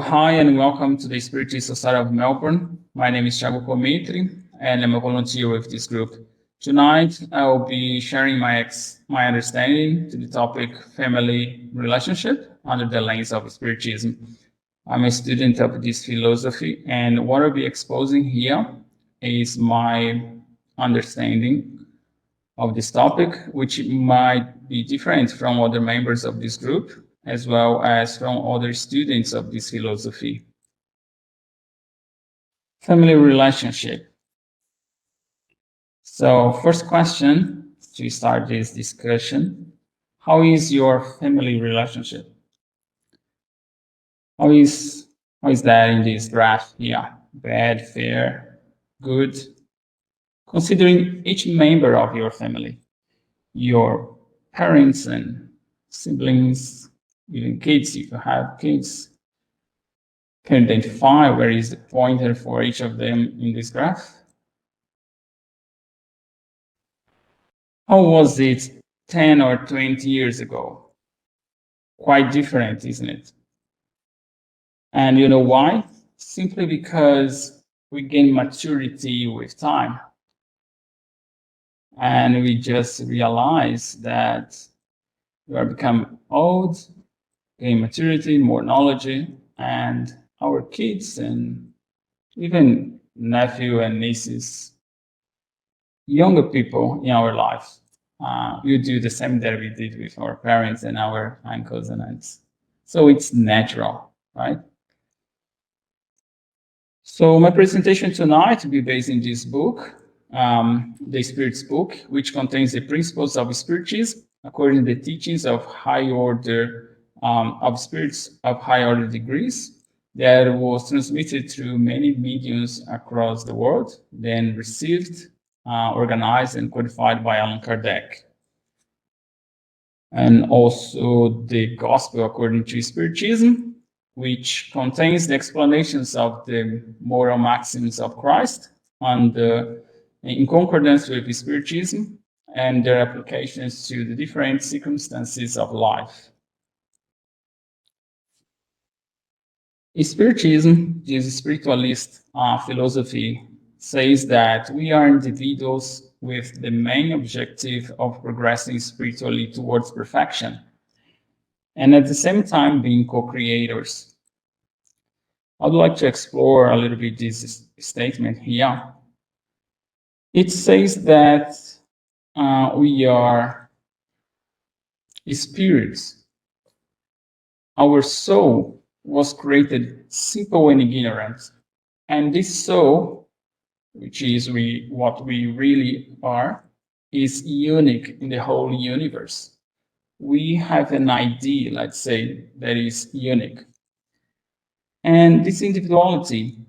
Hi and welcome to the Spiritist Society of Melbourne. My name is Thiago Comitre and I'm a volunteer with this group. Tonight, I will be sharing my understanding to the topic family relationship under the lens of Spiritism. I'm a student of this philosophy, and what I'll be exposing here is my understanding of this topic, which might be different from other members of this group, as well as from other students of this philosophy. Family relationship. So, first question to start this discussion: how is your family relationship? How is how is that in this graph here? Bad, fair, good? Considering each member of your family, your parents and siblings, even kids, if you have kids, can identify where is the pointer for each of them in this graph. How was it 10 or 20 years ago? Quite different, isn't it? And you know why? Simply because we gain maturity with time. And we just realize that we are becoming old, gain maturity, more knowledge, and our kids and even nephew and nieces, younger people in our lives, we do the same that we did with our parents and our uncles and aunts. So it's natural, right? So my presentation tonight will be based in this book, the Spirit's book, which contains the principles of Spiritism according to the teachings of high order of spirits of high order degrees that was transmitted through many mediums across the world, then received, organized, and codified by Allan Kardec. And also the Gospel according to Spiritism, which contains the explanations of the moral maxims of Christ and in concordance with Spiritism and their applications to the different circumstances of life. Spiritism, this spiritualist philosophy, says that we are individuals with the main objective of progressing spiritually towards perfection, and at the same time being co-creators. I'd like to explore a little bit this statement here. It says that we are spirits. Our soul was created simple and ignorant, and this soul, which is what we really are, is unique in the whole universe. We have an ID, let's say, that is unique. And this individuality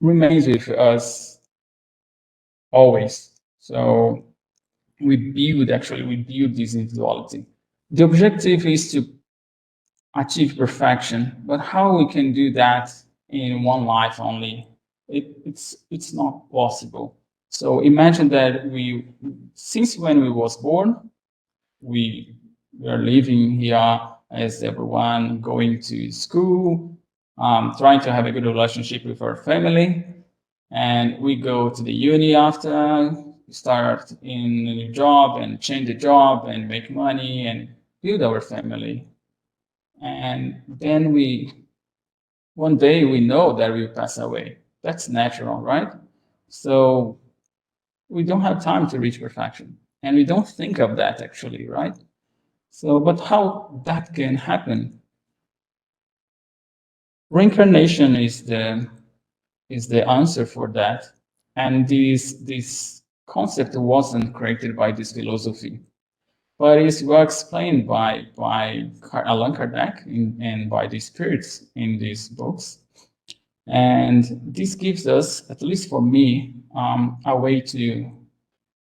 remains with us always. So we build this individuality. The objective is to achieve perfection, but how we can do that in one life only? It's not possible. So imagine that since when we was born, we are living here as everyone, going to school, trying to have a good relationship with our family, and we go to the uni after, start in a new job and change the job and make money and build our family. And then one day we know that we'll pass away. That's natural, right? So we don't have time to reach perfection. And we don't think of that actually, right? So, but how that can happen? Reincarnation is the answer for that. And this concept wasn't created by this philosophy, but is well explained by Allan Kardec and by the spirits in these books. And this gives us, at least for me, a way to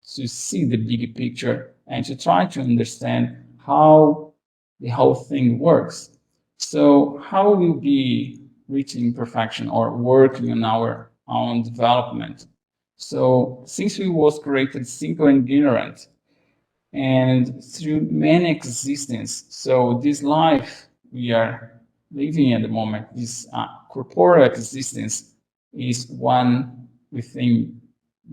see the big picture and to try to understand how the whole thing works. So how we'll be reaching perfection or working on our own development. So since we was created simple and ignorant, and through many existence, so this life we are living at the moment, this corporeal existence is one within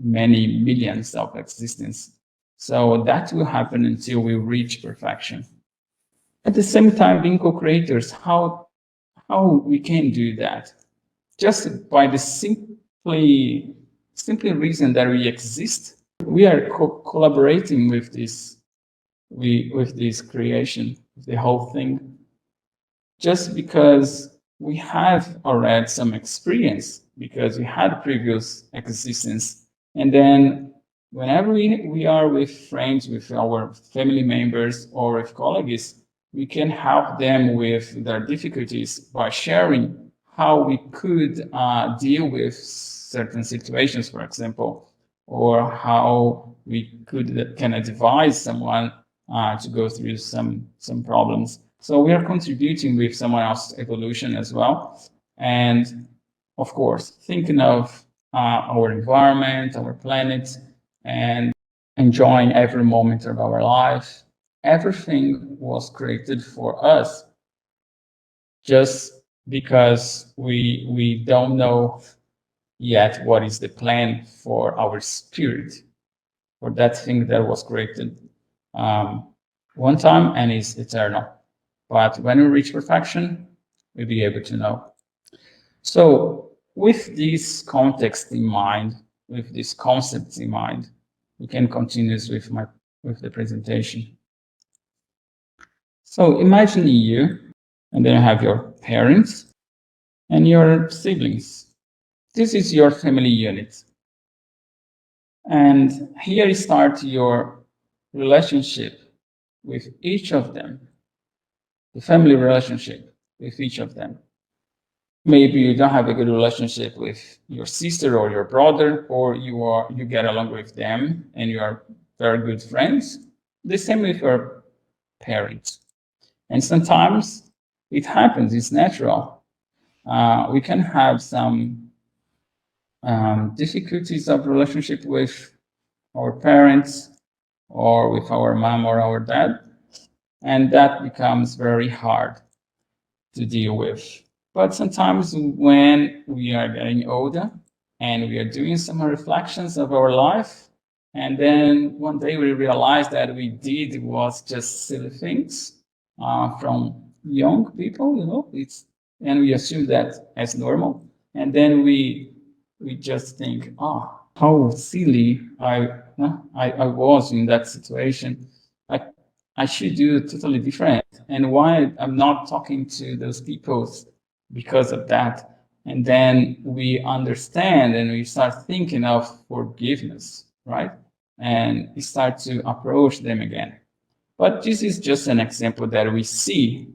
many millions of existence. So that will happen until we reach perfection. At the same time, being co-creators, how we can do that? Just by the simply reason that we exist, we are collaborating with this creation, the whole thing, just because we have already some experience, because we had previous existence. And then whenever we are with friends, with our family members, or with colleagues, we can help them with their difficulties by sharing how we could deal with certain situations, for example, or how we can advise someone to go through some problems. So we are contributing with someone else's evolution as well. And of course, thinking of our environment, our planet, and enjoying every moment of our life. Everything was created for us. Just because we don't know yet what is the plan for our spirit, for that thing that was created one time and is eternal. But when we reach perfection, we'll be able to know. So with this context in mind, with these concepts in mind, we can continue with the presentation. So imagine you, and then you have your parents and your siblings. This is your family unit. And here you start your relationship with each of them, the family relationship with each of them. Maybe you don't have a good relationship with your sister or your brother, or you get along with them and you are very good friends. The same with your parents. And sometimes it happens, it's natural. We can have some difficulties of relationship with our parents or with our mom or our dad, and that becomes very hard to deal with. But sometimes when we are getting older and we are doing some reflections of our life, and then one day we realize that we did was just silly things from young people, and we assume that as normal, and then we just think, how silly I was in that situation. I should do totally different. And why I'm not talking to those people because of that. And then we understand and we start thinking of forgiveness, right? And we start to approach them again. But this is just an example that we see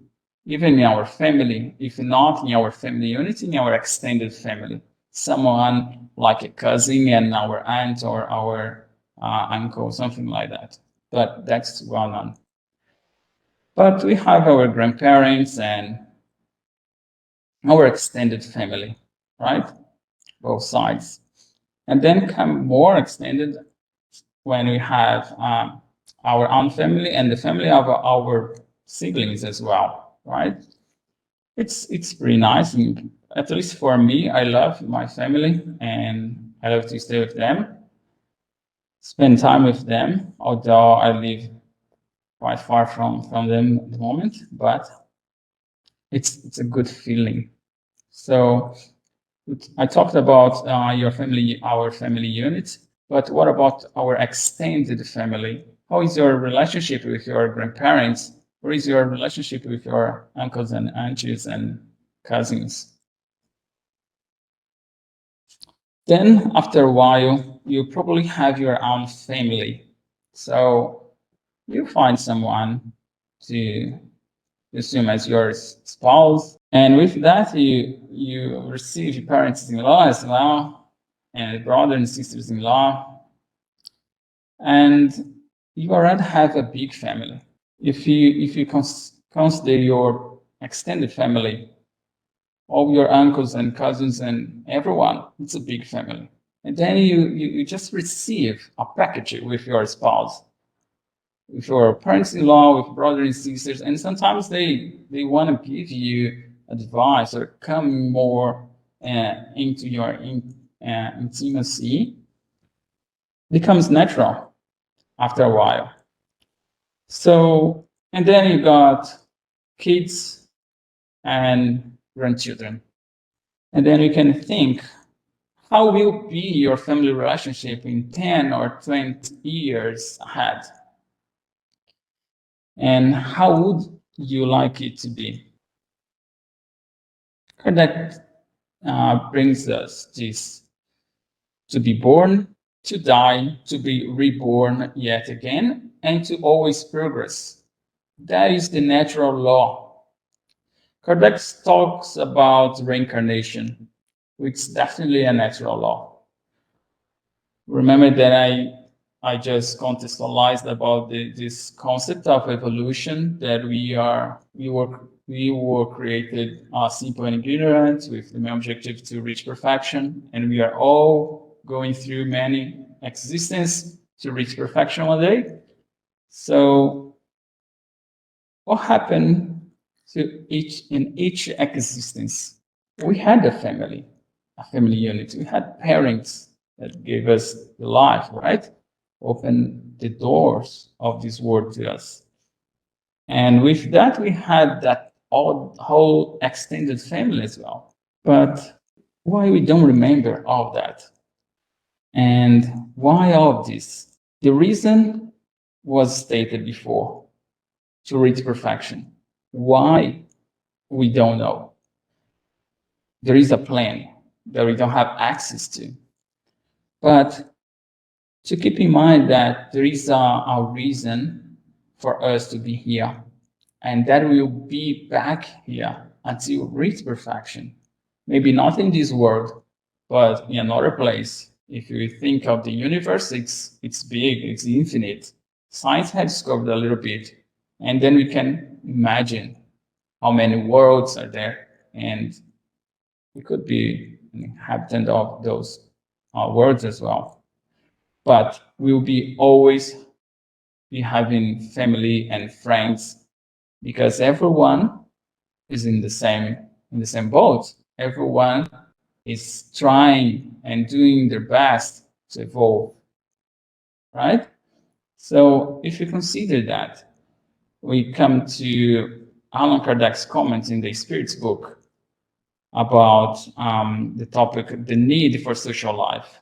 even in our family, if not in our family unit, in our extended family. Someone like a cousin and our aunt or our uncle, something like that. But that's well known. But we have our grandparents and our extended family, right? Both sides. And then come more extended when we have our own family and the family of our siblings as well, right? It's pretty nice. And at least for me, I love my family and I love to stay with them, spend time with them, although I live quite far from them at the moment, but it's a good feeling. So I talked about our family unit, but what about our extended family? How is your relationship with your grandparents? What is your relationship with your uncles and aunties and cousins? Then after a while, you probably have your own family. So you find someone to assume as your spouse. And with that, you receive parents-in-law as well, and brothers and sisters-in-law, and you already have a big family. If you consider your extended family, all your uncles and cousins and everyone, it's a big family. And then you just receive a package with your spouse, with your parents-in-law, with brothers and sisters, and sometimes they want to give you advice or come more into your intimacy becomes natural after a while. So, and then you got kids and grandchildren. And then you can think, how will be your family relationship in 10 or 20 years ahead? And how would you like it to be? That brings us this: to be born, to die, to be reborn yet again, and to always progress. That is the natural law. Kardec talks about reincarnation, which is definitely a natural law. Remember that I just contextualized about this concept of evolution, that we were created simple and ignorant with the main objective to reach perfection, and we are all going through many existences to reach perfection one day. So what happened to each existence? We had a family unit. We had parents that gave us the life, right? Open the doors of this world to us. And with that, we had that whole extended family as well. But why we don't remember all that? And why all of this? The reason was stated before: to reach perfection. Why? We don't know. There is a plan that we don't have access to. But to keep in mind that there is a reason for us to be here, and that we will be back here until we reach perfection. Maybe not in this world, but in another place. If you think of the universe, it's big, it's infinite. Science has discovered a little bit, and then we can imagine how many worlds are there, and we could be an inhabitant of those worlds as well. But we'll be always be having family and friends, because everyone is in the same boat. Everyone is trying and doing their best to evolve, right? So if you consider that, we come to Allan Kardec's comments in the Spiritist book about the topic, the need for social life.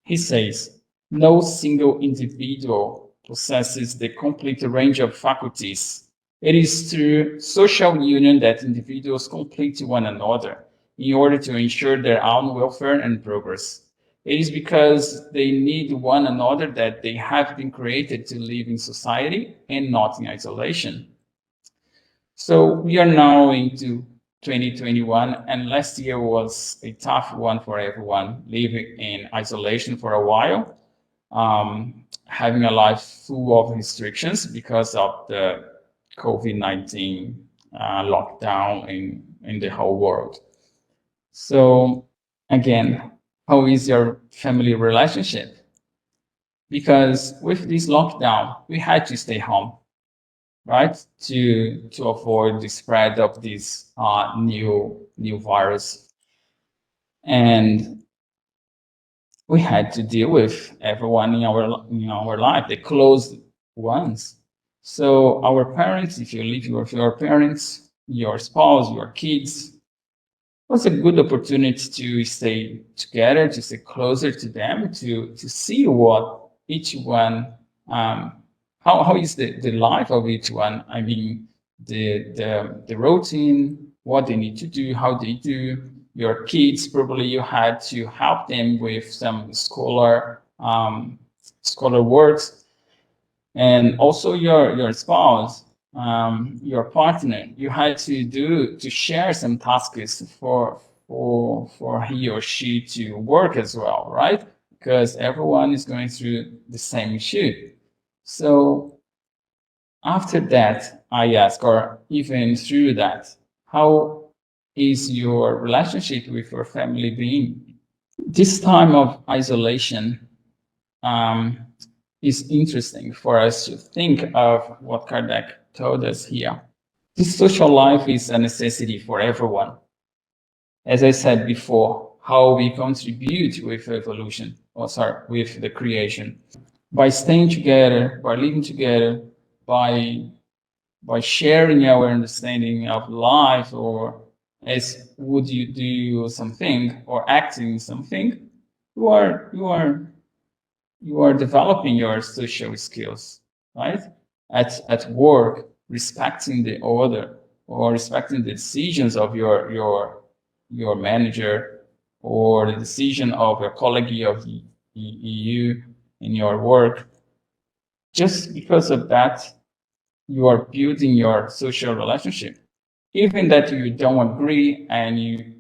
He says, no single individual possesses the complete range of faculties. It is through social union that individuals complete one another in order to ensure their own welfare and progress. It is because they need one another that they have been created to live in society and not in isolation. So we are now into 2021, and last year was a tough one for everyone, living in isolation for a while, having a life full of restrictions because of the COVID-19 lockdown in the whole world. So again, how is your family relationship? Because with this lockdown, we had to stay home, right? To avoid the spread of this new virus, and we had to deal with everyone in our life, the close ones. So our parents, if you live with your parents, your spouse, your kids, was a good opportunity to stay together, to stay closer to them, to see what each one, how is the life of each one. I mean, the routine, what they need to do, how they do. Your kids, probably you had to help them with some scholar works, and also your spouse, your partner, you had to share some tasks for he or she to work as well, right? Because everyone is going through the same issue. So after that, I ask, or even through that, how is your relationship with your family being? This time of isolation is interesting for us to think of what Kardec told us here. This social life is a necessity for everyone. As I said before, how we contribute with evolution, or sorry, with the creation, by staying together, by living together, by sharing our understanding of life, or as would you do something or acting something, you are you are you are developing your social skills, right? At work, respecting the order or respecting the decisions of your manager, or the decision of a colleague of you in your work. Just because of that, you are building your social relationship. Even that you don't agree, and you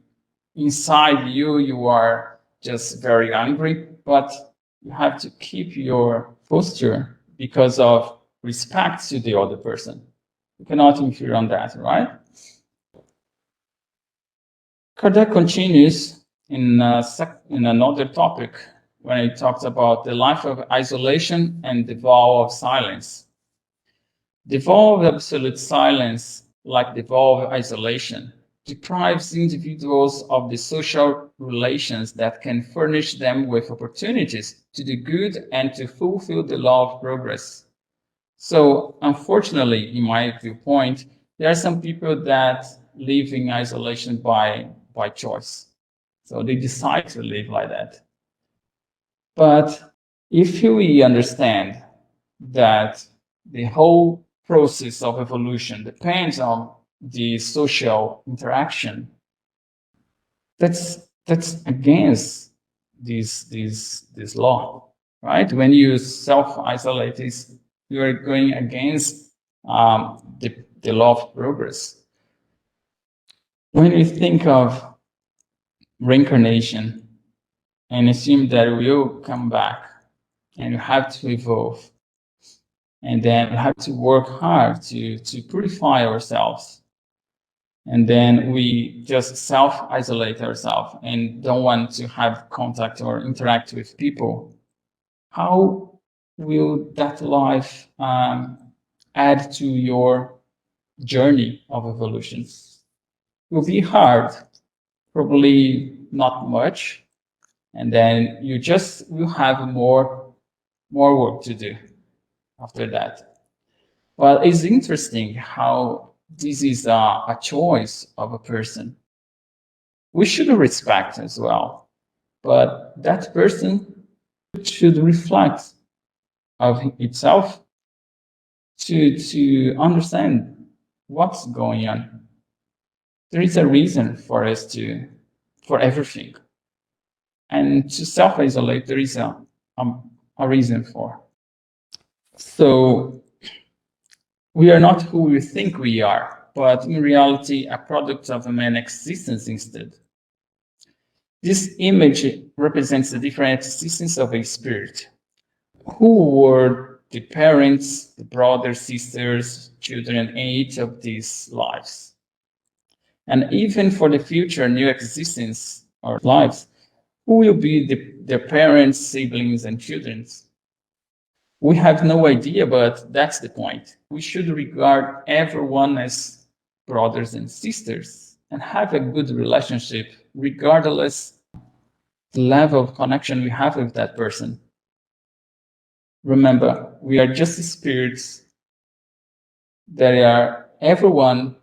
inside you are just very angry, but you have to keep your posture because of respect to the other person. You cannot interfere on that, right? Kardec continues in another topic when he talks about the life of isolation and the vow of silence. The vow of absolute silence, like the vow of isolation, deprives individuals of the social relations that can furnish them with opportunities to do good and to fulfill the law of progress. So, unfortunately, in my viewpoint, there are some people that live in isolation by choice. So they decide to live like that. But if we understand that the whole process of evolution depends on the social interaction, that's against this law, right? When you self-isolate, you are going against the law of progress. When you think of reincarnation and assume that we will come back and you have to evolve, and then we have to work hard to purify ourselves, and then we just self-isolate ourselves and don't want to have contact or interact with people, how will that life add to your journey of evolution? It will be hard, probably not much, and then you just will have more work to do after that. Well, it's interesting how this is a choice of a person. We should respect as well, but that person should reflect of itself to understand what's going on. There is a reason for us to for everything, and to self-isolate there is a reason for. So we are not who we think we are, but in reality a product of a man's existence instead. This image represents the different existence of a spirit. Who were the parents, the brothers, sisters, children in each of these lives? And even for the future new existence or lives, who will be their parents, siblings, and children? We have no idea, but that's the point. We should regard everyone as brothers and sisters and have a good relationship, regardless the level of connection we have with that person. Remember, we are just spirits that are everyone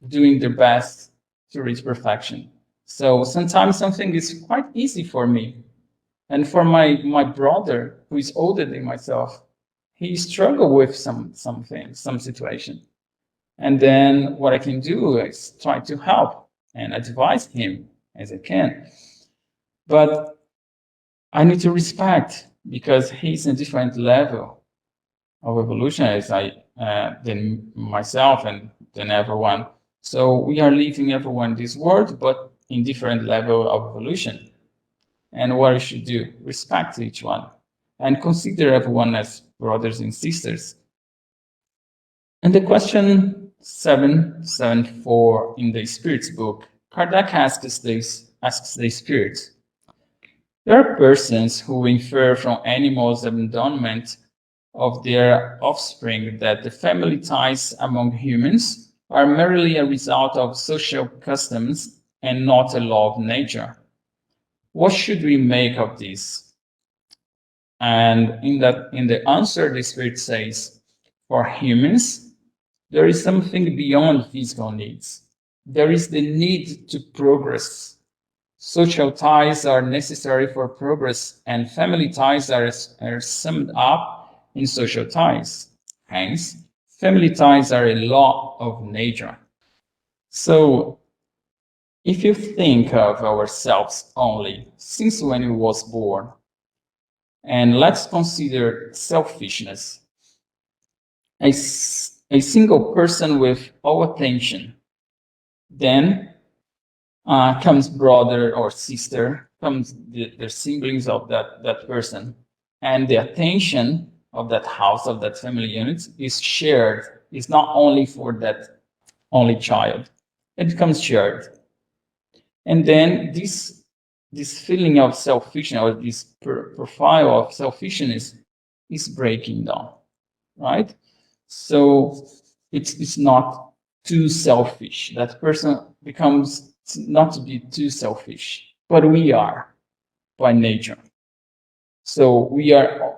doing their best to reach perfection. So sometimes something is quite easy for me. And for my brother, who is older than myself, he struggled with some things, some situation. And then what I can do is try to help and advise him as I can. But I need to respect because he's in a different level of evolution as I than myself and than everyone. So we are living everyone this world, but in different level of evolution. And what we should do, respect each one and consider everyone as brothers and sisters. And the question 774 in the Spirit's book, Kardec asks the Spirit, there are persons who infer from animals' abandonment of their offspring that the family ties among humans are merely a result of social customs and not a law of nature. What should we make of this? And in the answer, the Spirit says, for humans, there is something beyond physical needs. There is the need to progress. Social ties are necessary for progress, and family ties are summed up in social ties. Hence, family ties are a law of nature. So, if you think of ourselves only since when we was born, and let's consider selfishness, a single person with all attention, then comes brother or sister, comes the siblings of that person. And the attention of that house, of that family unit is shared. It's not only for that only child. It becomes shared. And then this feeling of selfishness or this profile of selfishness is breaking down, right? So it's not too selfish. That person becomes not to be too selfish, but we are by nature. So we are,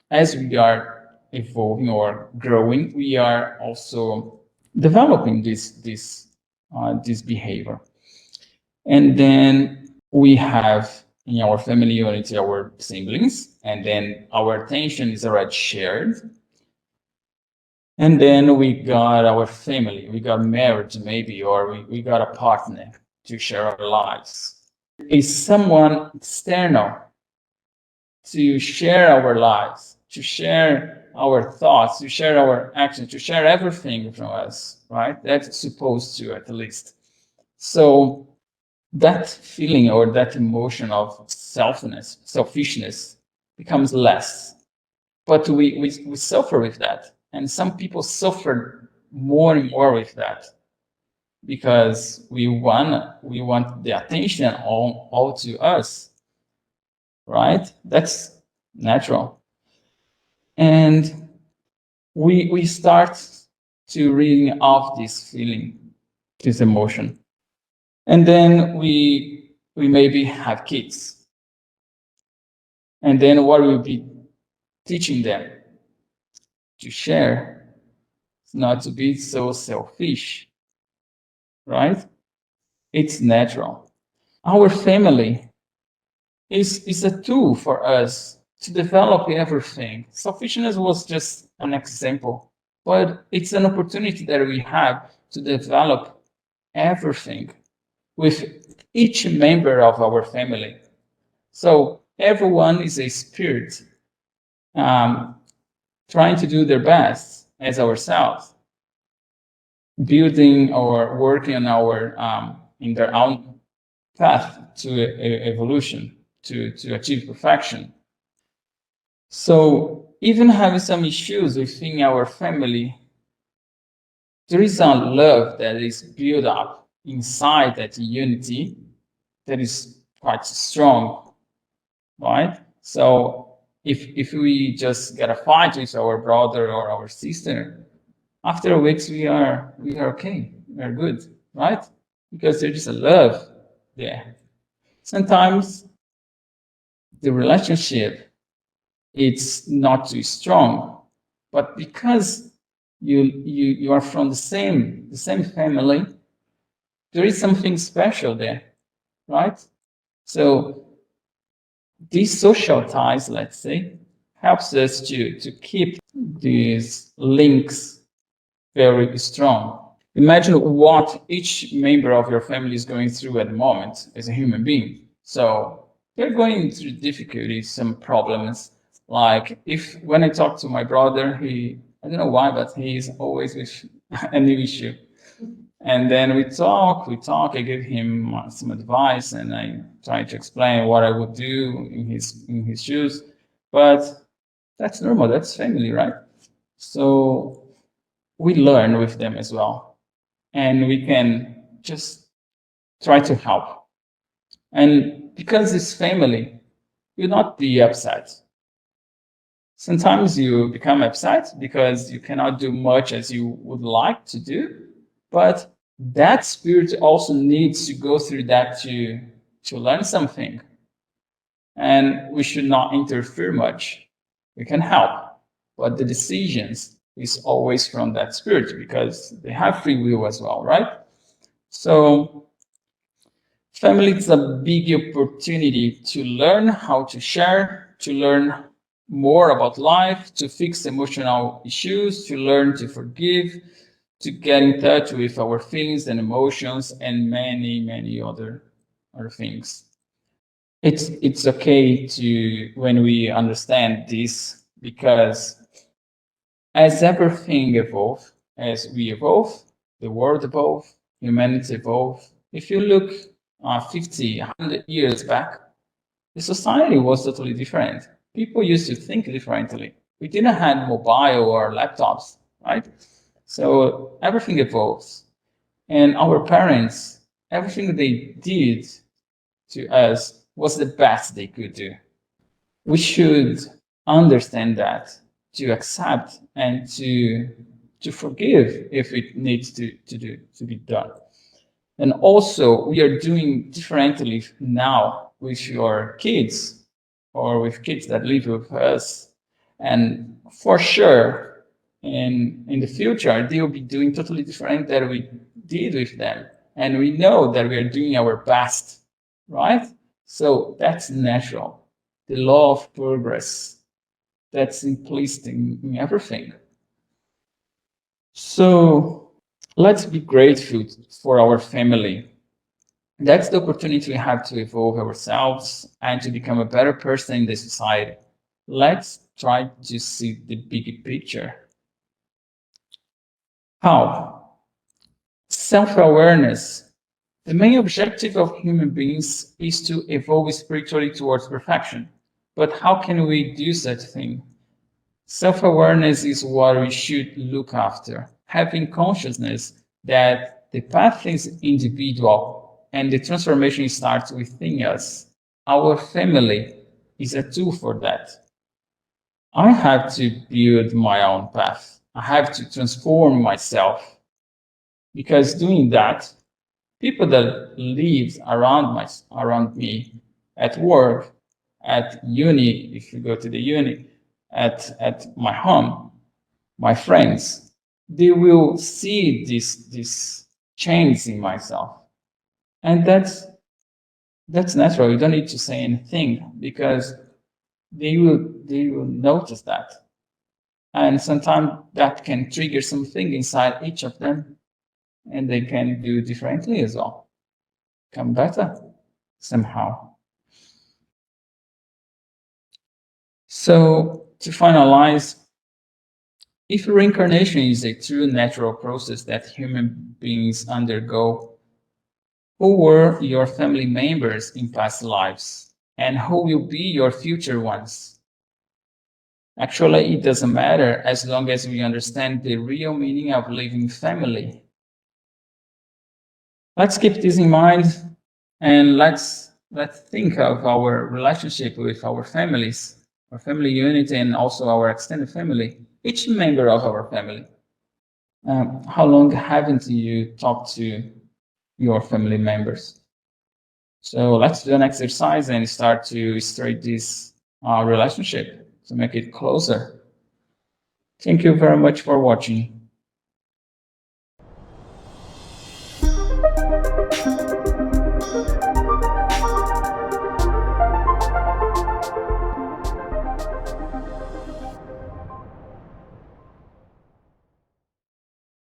as we are evolving or growing, we are also developing this behavior. And then we have in our family unit our siblings, and then our attention is already shared. And then we got our family, we got married maybe, or we got a partner to share our lives. Is someone external to share our lives, to share our thoughts, to share our actions, to share everything from us, right? That's supposed to, at least. So that feeling or that emotion of selfishness becomes less. But we suffer with that. And some people suffer more and more with that because we want the attention all to us, right? That's natural. And we start to reading off this feeling, this emotion. And then we maybe have kids. And then what we'll be teaching them to share, not to be so selfish, right? It's natural. Our family is a tool for us to develop everything. Selfishness was just an example, but it's an opportunity that we have to develop everything with each member of our family. So everyone is a spirit um, trying to do their best as ourselves, building or working on our in their own path to evolution, to achieve perfection. So even having some issues within our family, there is a love that is built up inside that unity that is quite strong, right? So if we just get a fight with our brother or our sister, after weeks we are okay, we are good, right? Because there is a love there. Sometimes the relationship it's not too strong, but because you are from the same family, there is something special there, right? So these social ties, let's say, helps us to keep these links very strong. Imagine what each member of your family is going through at the moment as a human being. So they're going through difficulties, some problems. Like if when I talk to my brother, I don't know why, but he's always with a new issue. And then I give him some advice and I try to explain what I would do in his shoes. But that's normal, that's family, right? So we learn with them as well. And we can just try to help. And because it's family, you'll not be upset. Sometimes you become upset because you cannot do much as you would like to do, but that spirit also needs to go through that to learn something. And we should not interfere much. We can help, but the decisions is always from that spirit because they have free will as well, right? So family is a big opportunity to learn how to share, to learn more about life, to fix emotional issues, to learn to forgive, to get in touch with our feelings and emotions, and many, many other things. It's okay to when we understand this because as everything evolves, as we evolve, the world evolves, humanity evolves. If you look 50, 100 years back, the society was totally different. People used to think differently. We didn't have mobile or laptops, right? So everything evolves. And our parents, everything they did to us was the best they could do. We should understand that, to accept and to forgive if it needs to be done. And also, we are doing differently now with your kids or with kids that live with us. And for sure, in the future, they will be doing totally different than we did with them. And we know that we are doing our best, right? So that's natural. The law of progress that's implicit in everything. So let's be grateful for our family. That's the opportunity we have to evolve ourselves and to become a better person in the society. Let's try to see the big picture. How? Self-awareness. The main objective of human beings is to evolve spiritually towards perfection. But how can we do such a thing? Self-awareness is what we should look after, having consciousness that the path is individual and the transformation starts within us. Our family is a tool for that. I have to build my own path. I have to transform myself because doing that, people that live around me at work, at uni, if you go to the uni, at my home, my friends, they will see this change in myself. And that's natural. You don't need to say anything because they will notice that. And sometimes that can trigger something inside each of them, and they can do differently as well. Come better somehow. So to finalize, if reincarnation is a true natural process that human beings undergo, who were your family members in past lives? And who will be your future ones? Actually, it doesn't matter as long as we understand the real meaning of living family. Let's keep this in mind and let's think of our relationship with our families, our family unit, and also our extended family, each member of our family. How long haven't you talked to your family members? So let's do an exercise and start to straighten this relationship to make it closer. Thank you very much for watching.